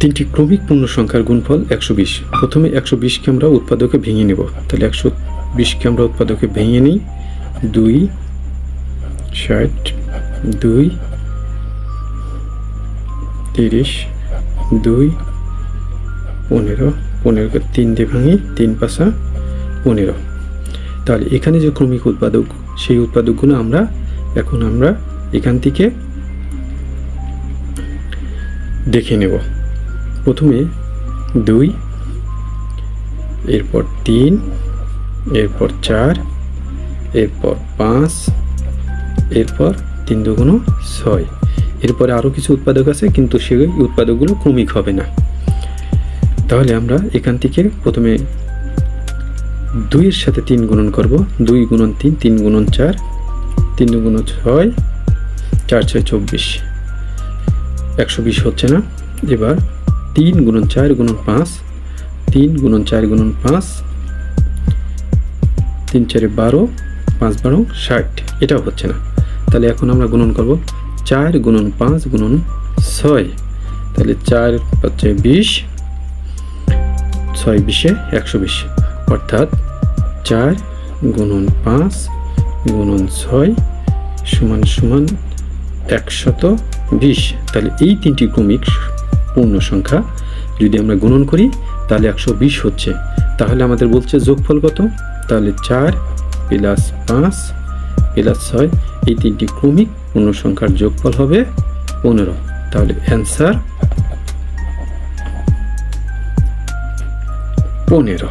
তিনটি ক্রমিক পূর্ণ সংখ্যার গুণফল 120। প্রথমে 120কে আমরা উৎপাদকে ভেঙে নেব। তাহলে 120কে আমরা উৎপাদকে ভেঙে নিই। 2 60, 2 30, 2 15, 15কে 3 দিয়ে ভাঙি, 3 5 15। তাহলে এখানে যে ক্রমিক উৎপাদক, সেই উৎপাদকগুলো আমরা এখান থেকে দেখে নেব। প্রথমে 2, এরপর 3, এরপর 4, এরপর 5, এরপর 3 2 6। এরপরে আরও কিছু উৎপাদক আছে, কিন্তু সেই উৎপাদকগুলো ক্রমিক হবে না। তাহলে আমরা এখান থেকে প্রথমে 2 এর সাথে 3 গুণন করব। 2 গুণন 3, 3 গুণন 4, 3 গুণন 6, 4 6 24, 120 হচ্ছে না। এবার 3 গুণন 4 গুণন 5, 3 গুণন 4 গুণন 5, 3 4 12, 5 12 60, এটাও হচ্ছে না। তাহলে এখন আমরা গুণন করব 4 গুণন 5 গুণন 6। তাহলে 4 5 20, 6 20 120, অর্থাৎ 4 গুণন 5 গুণন 6 সমান সমান 120। তাহলে এই তিনটি ক্রমিক পূর্ণ সংখ্যা যদি আমরা গুণন করি তাহলে 120 হচ্ছে। তাহলে আমাদের বলছে যোগফল কত? তাহলে 4 প্লাস 5 প্লাস 6, এই তিনটি ক্রমিক পূর্ণ সংখ্যার যোগফল হবে 15। তাহলে অ্যান্সার 15।